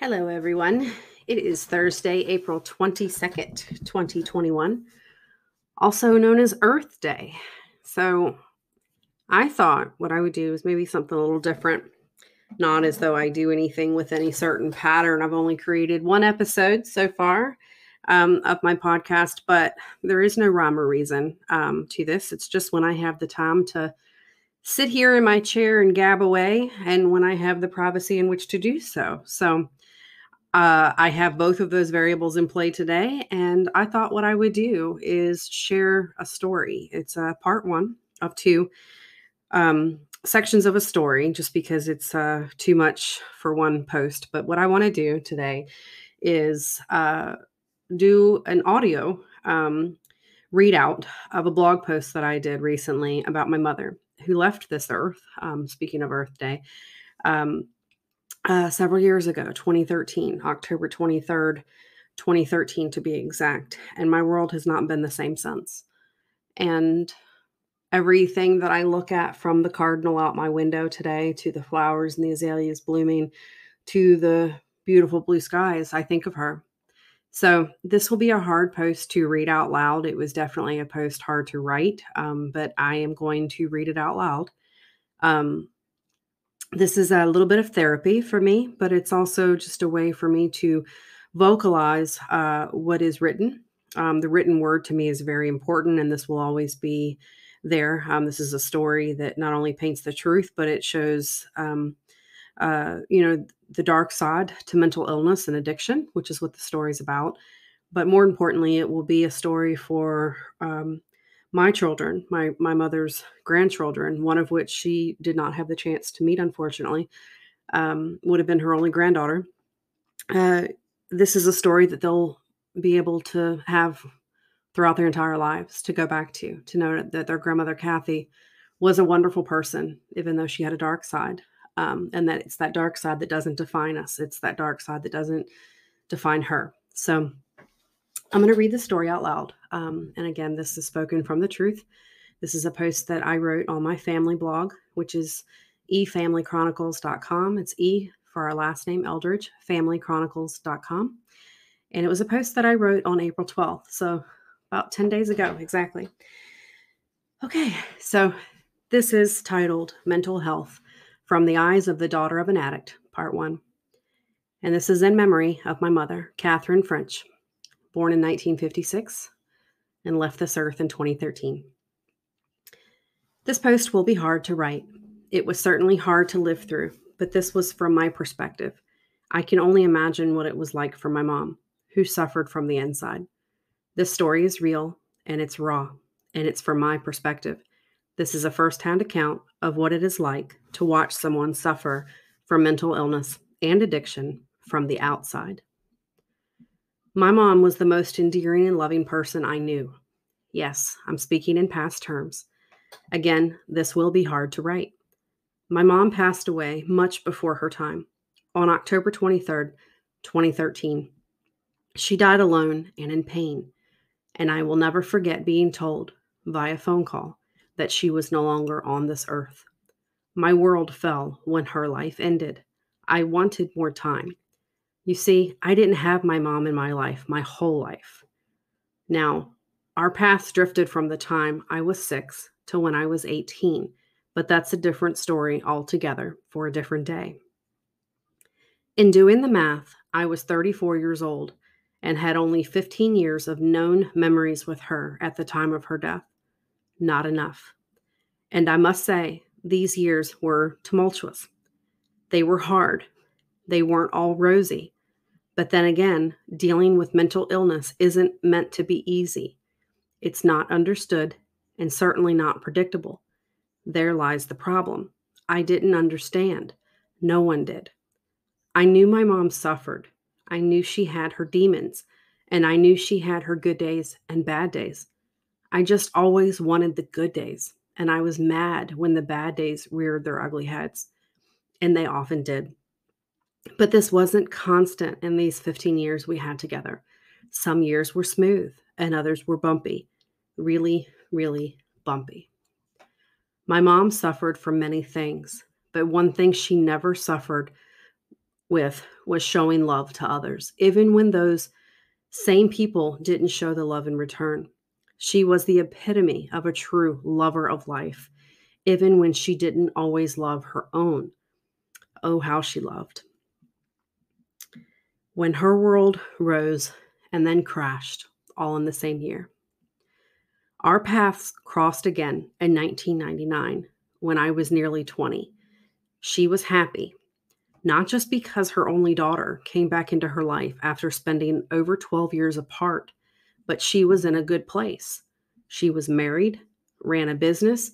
Hello, everyone. It is Thursday, April 22nd, 2021, also known as Earth Day. So I thought what I would do is maybe something a little different, not as though I do anything with any certain pattern. I've only created one episode so far of my podcast, but there is no rhyme or reason to this. It's just when I have the time to sit here in my chair and gab away, and when I have the privacy in which to do so. I have both of those variables in play today, and I thought what I would do is share a story. It's part one of two sections of a story, just because it's too much for one post. But what I want to do today is do an audio readout of a blog post that I did recently about my mother who left this earth. Speaking of Earth Day. Several years ago, 2013, October 23rd, 2013 to be exact. And my world has not been the same since. And everything that I look at, from the cardinal out my window today to the flowers and the azaleas blooming to the beautiful blue skies, I think of her. So this will be a hard post to read out loud. It was definitely a post hard to write, but I am going to read it out loud. This is a little bit of therapy for me, but it's also just a way for me to vocalize what is written. The written word to me is very important, and this will always be there. This is a story that not only paints the truth, but it shows, the dark side to mental illness and addiction, which is what the story is about. But more importantly, it will be a story for my children, my mother's grandchildren, one of which she did not have the chance to meet, unfortunately, would have been her only granddaughter. This is a story that they'll be able to have throughout their entire lives, to go back to know that their grandmother, Kathy, was a wonderful person, even though she had a dark side. And that it's that dark side that doesn't define us. It's that dark side that doesn't define her. So I'm going to read the story out loud. And again, this is spoken from the truth. This is a post that I wrote on my family blog, which is efamilychronicles.com. It's E for our last name, Eldridge, familychronicles.com. And it was a post that I wrote on April 12th. So about 10 days ago, exactly. Okay, so this is titled Mental Health from the Eyes of the Daughter of an Addict, Part 1. And this is in memory of my mother, Catherine French, born in 1956 and left this earth in 2013. This post will be hard to write. It was certainly hard to live through, but this was from my perspective. I can only imagine what it was like for my mom, who suffered from the inside. This story is real, and it's raw, and it's from my perspective. This is a first-hand account of what it is like to watch someone suffer from mental illness and addiction from the outside. My mom was the most endearing and loving person I knew. Yes, I'm speaking in past terms. Again, this will be hard to write. My mom passed away much before her time, on October 23rd, 2013. She died alone and in pain, and I will never forget being told, via phone call, that she was no longer on this earth. My world fell when her life ended. I wanted more time. You see, I didn't have my mom in my life, my whole life. Now, our paths drifted from the time I was 6 to when I was 18, but that's a different story altogether for a different day. In doing the math, I was 34 years old and had only 15 years of known memories with her at the time of her death. Not enough. And I must say, these years were tumultuous. They were hard. They weren't all rosy. But then again, dealing with mental illness isn't meant to be easy. It's not understood and certainly not predictable. There lies the problem. I didn't understand. No one did. I knew my mom suffered. I knew she had her demons, and I knew she had her good days and bad days. I just always wanted the good days, and I was mad when the bad days reared their ugly heads, and they often did. But this wasn't constant in these 15 years we had together. Some years were smooth, and others were bumpy. Really, really bumpy. My mom suffered from many things, but one thing she never suffered with was showing love to others, even when those same people didn't show the love in return. She was the epitome of a true lover of life, even when she didn't always love her own. Oh, how she loved. When her world rose and then crashed, all in the same year. Our paths crossed again in 1999 when I was nearly 20. She was happy, not just because her only daughter came back into her life after spending over 12 years apart, but she was in a good place. She was married, ran a business,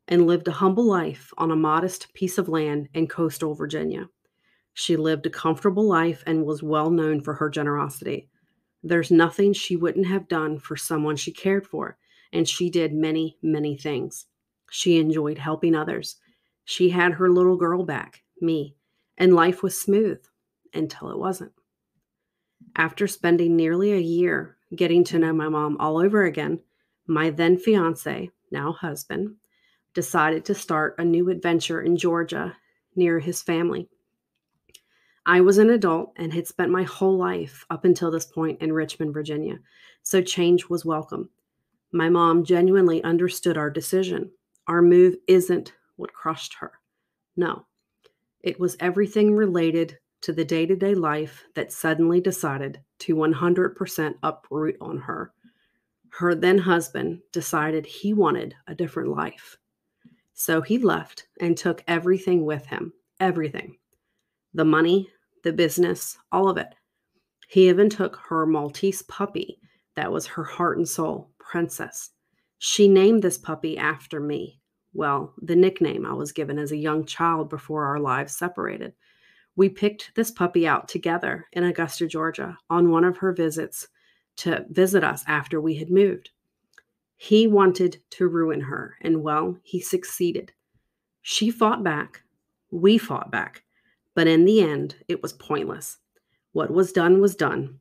and lived a humble life on a modest piece of land in coastal Virginia. She lived a comfortable life and was well known for her generosity. There's nothing she wouldn't have done for someone she cared for, and she did many, many things. She enjoyed helping others. She had her little girl back, me, and life was smooth until it wasn't. After spending nearly a year getting to know my mom all over again, my then fiance, now husband, decided to start a new adventure in Georgia near his family. I was an adult and had spent my whole life up until this point in Richmond, Virginia, so change was welcome. My mom genuinely understood our decision. Our move isn't what crushed her. No, it was everything related to the day to day life that suddenly decided to 100% uproot on her. Her then husband decided he wanted a different life. So he left and took everything with him. Everything. The money, the business, all of it. He even took her Maltese puppy that was her heart and soul, Princess. She named this puppy after me. Well, the nickname I was given as a young child before our lives separated. We picked this puppy out together in Augusta, Georgia, on one of her visits to visit us after we had moved. He wanted to ruin her, and well, he succeeded. She fought back. We fought back. But in the end, it was pointless. What was done,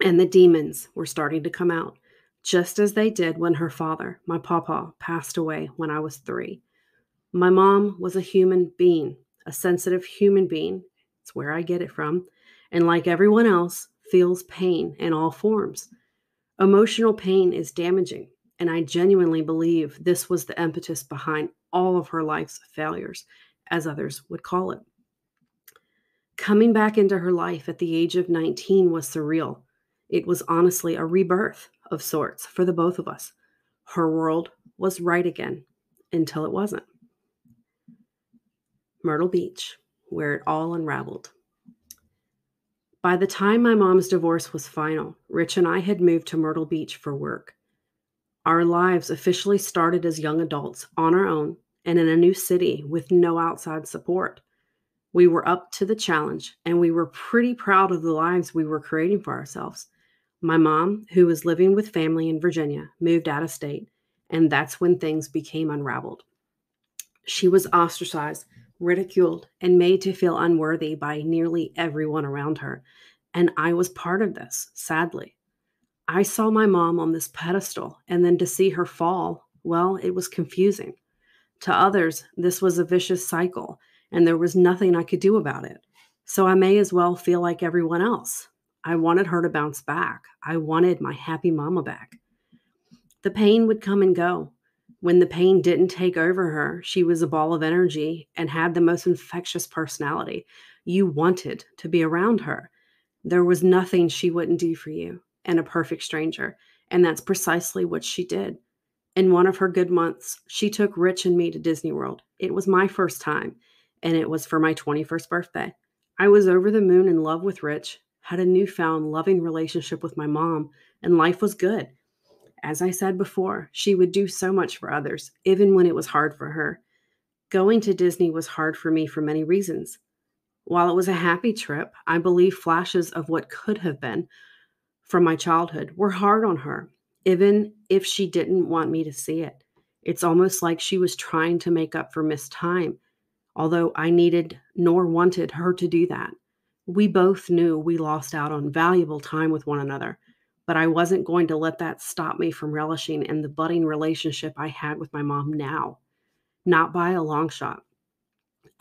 and the demons were starting to come out, just as they did when her father, my papa, passed away when I was 3. My mom was a human being, a sensitive human being. It's where I get it from. And like everyone else, feels pain in all forms. Emotional pain is damaging, and I genuinely believe this was the impetus behind all of her life's failures, as others would call it. Coming back into her life at the age of 19 was surreal. It was honestly a rebirth of sorts for the both of us. Her world was right again until it wasn't. Myrtle Beach, where it all unraveled. By the time my mom's divorce was final, Rich and I had moved to Myrtle Beach for work. Our lives officially started as young adults on our own and in a new city with no outside support. We were up to the challenge, and we were pretty proud of the lives we were creating for ourselves. My mom, who was living with family in Virginia, moved out of state, and that's when things became unraveled. She was ostracized, ridiculed, and made to feel unworthy by nearly everyone around her. And I was part of this, sadly. I saw my mom on this pedestal, and then to see her fall, well, it was confusing. To others, this was a vicious cycle, and there was nothing I could do about it. So I may as well feel like everyone else. I wanted her to bounce back. I wanted my happy mama back. The pain would come and go. When the pain didn't take over her, she was a ball of energy and had the most infectious personality. You wanted to be around her. There was nothing she wouldn't do for you and a perfect stranger. And that's precisely what she did. In one of her good months, she took Rich and me to Disney World. It was my first time, and it was for my 21st birthday. I was over the moon in love with Rich, had a newfound loving relationship with my mom, and life was good. As I said before, she would do so much for others, even when it was hard for her. Going to Disney was hard for me for many reasons. While it was a happy trip, I believe flashes of what could have been from my childhood were hard on her, even if she didn't want me to see it. It's almost like she was trying to make up for missed time, although I needed nor wanted her to do that. We both knew we lost out on valuable time with one another, but I wasn't going to let that stop me from relishing in the budding relationship I had with my mom now. Not by a long shot.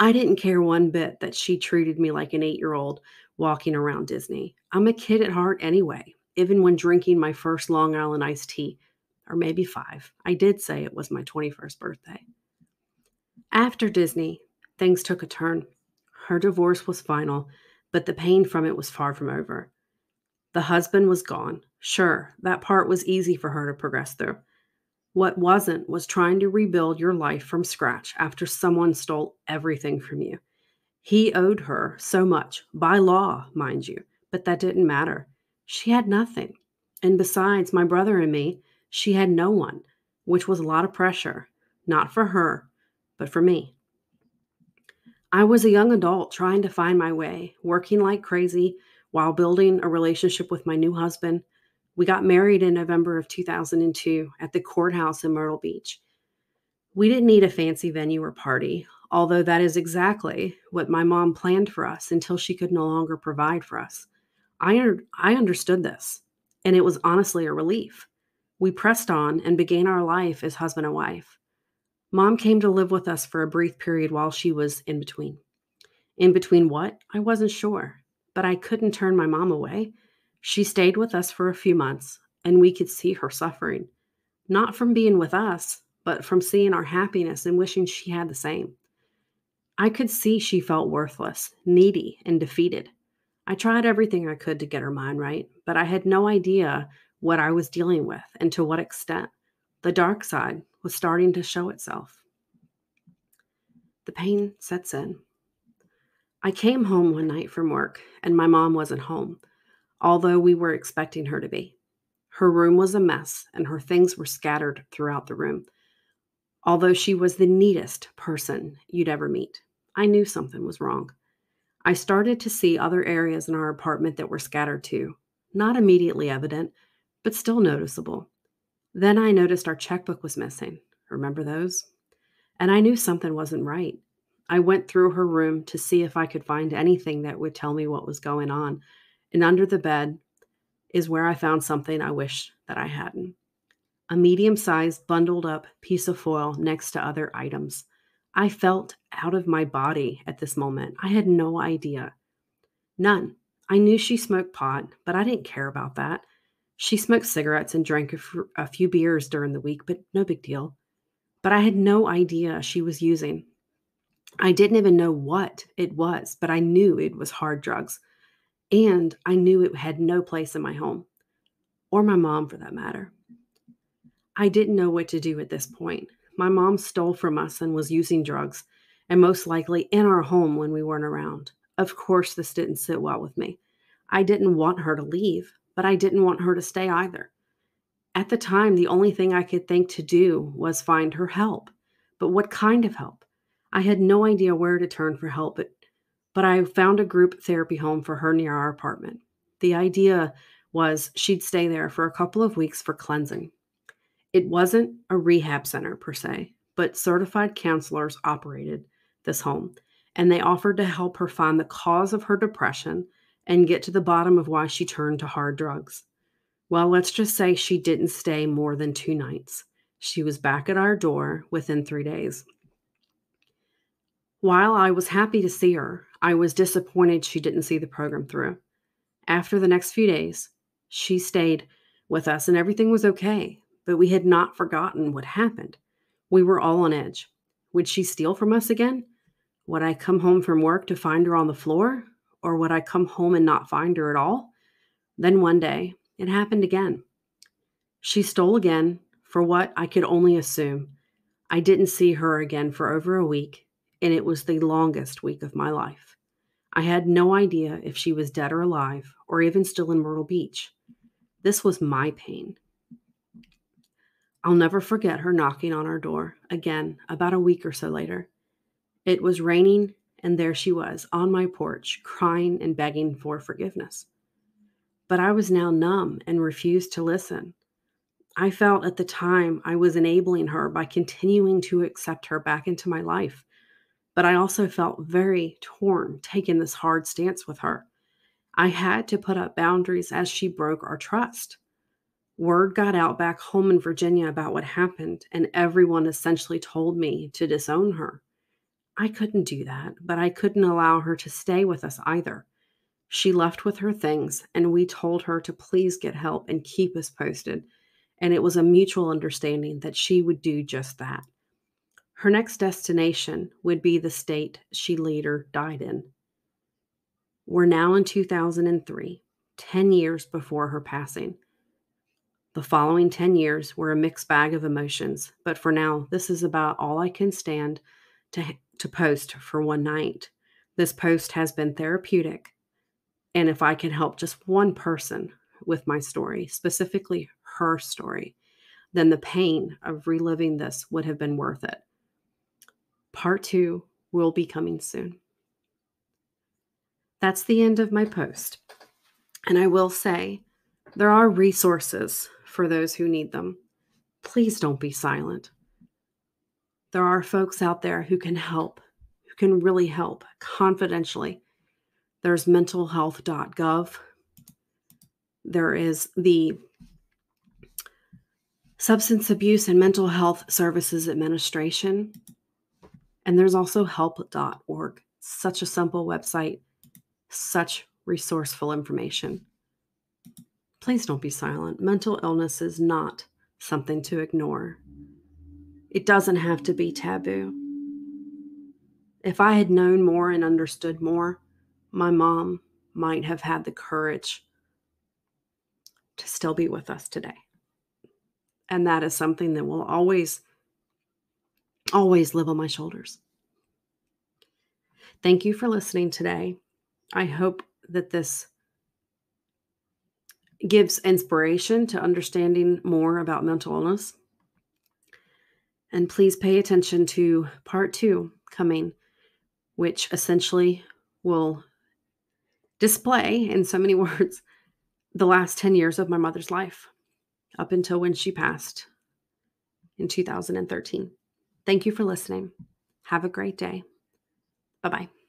I didn't care one bit that she treated me like an 8-year-old walking around Disney. I'm a kid at heart anyway, even when drinking my first Long Island iced tea, or maybe 5. I did say it was my 21st birthday. After Disney, things took a turn. Her divorce was final, but the pain from it was far from over. The husband was gone. Sure, that part was easy for her to progress through. What wasn't was trying to rebuild your life from scratch after someone stole everything from you. He owed her so much, by law, mind you, but that didn't matter. She had nothing. And besides my brother and me, she had no one, which was a lot of pressure, not for her, but for me. I was a young adult trying to find my way, working like crazy while building a relationship with my new husband. We got married in November of 2002 at the courthouse in Myrtle Beach. We didn't need a fancy venue or party, although that is exactly what my mom planned for us until she could no longer provide for us. I understood this, and it was honestly a relief. We pressed on and began our life as husband and wife. Mom came to live with us for a brief period while she was in between. In between what? I wasn't sure, but I couldn't turn my mom away. She stayed with us for a few months, and we could see her suffering, not from being with us, but from seeing our happiness and wishing she had the same. I could see she felt worthless, needy, and defeated. I tried everything I could to get her mind right, but I had no idea what I was dealing with and to what extent. The dark side was starting to show itself. The pain sets in. I came home one night from work, and my mom wasn't home, although we were expecting her to be. Her room was a mess, and her things were scattered throughout the room. Although she was the neatest person you'd ever meet, I knew something was wrong. I started to see other areas in our apartment that were scattered too. Not immediately evident, but still noticeable. Then I noticed our checkbook was missing. Remember those? And I knew something wasn't right. I went through her room to see if I could find anything that would tell me what was going on. And under the bed is where I found something I wish that I hadn't. A medium-sized bundled up piece of foil next to other items. I felt out of my body at this moment. I had no idea. None. I knew she smoked pot, but I didn't care about that. She smoked cigarettes and drank a few beers during the week, but no big deal. But I had no idea she was using. I didn't even know what it was, but I knew it was hard drugs. And I knew it had no place in my home, or my mom for that matter. I didn't know what to do at this point. My mom stole from us and was using drugs, and most likely in our home when we weren't around. Of course, this didn't sit well with me. I didn't want her to leave, but I didn't want her to stay either. At the time, the only thing I could think to do was find her help. But what kind of help? I had no idea where to turn for help, but I found a group therapy home for her near our apartment. The idea was she'd stay there for a couple of weeks for cleansing. It wasn't a rehab center per se, but certified counselors operated this home, and they offered to help her find the cause of her depression and get to the bottom of why she turned to hard drugs. Well, let's just say she didn't stay more than 2 nights. She was back at our door within 3 days. While I was happy to see her, I was disappointed she didn't see the program through. After the next few days, she stayed with us and everything was okay, but we had not forgotten what happened. We were all on edge. Would she steal from us again? Would I come home from work to find her on the floor? Or would I come home and not find her at all? Then one day, it happened again. She stole again for what I could only assume. I didn't see her again for over a week, and it was the longest week of my life. I had no idea if she was dead or alive, or even still in Myrtle Beach. This was my pain. I'll never forget her knocking on our door again about a week or so later. It was raining, and there she was on my porch, crying and begging for forgiveness. But I was now numb and refused to listen. I felt at the time I was enabling her by continuing to accept her back into my life. But I also felt very torn taking this hard stance with her. I had to put up boundaries as she broke our trust. Word got out back home in Virginia about what happened, and everyone essentially told me to disown her. I couldn't do that, but I couldn't allow her to stay with us either. She left with her things, and we told her to please get help and keep us posted. And it was a mutual understanding that she would do just that. Her next destination would be the state she later died in. We're now in 2003, 10 years before her passing. The following 10 years were a mixed bag of emotions, but for now, this is about all I can stand to post for one night. This post has been therapeutic, and if I can help just one person with my story, specifically her story, then the pain of reliving this would have been worth it. Part 2 will be coming soon. That's the end of my post. And I will say, there are resources for those who need them. Please don't be silent. There are folks out there who can help, who can really help confidentially. There's mentalhealth.gov. There is the Substance Abuse and Mental Health Services Administration. And there's also help.org. Such a simple website, such resourceful information. Please don't be silent. Mental illness is not something to ignore. It doesn't have to be taboo. If I had known more and understood more, my mom might have had the courage to still be with us today. And that is something that will always live on my shoulders. Thank you for listening today. I hope that this gives inspiration to understanding more about mental illness. And please pay attention to part 2 coming, which essentially will display, in so many words, the last 10 years of my mother's life up until when she passed in 2013. Thank you for listening. Have a great day. Bye-bye.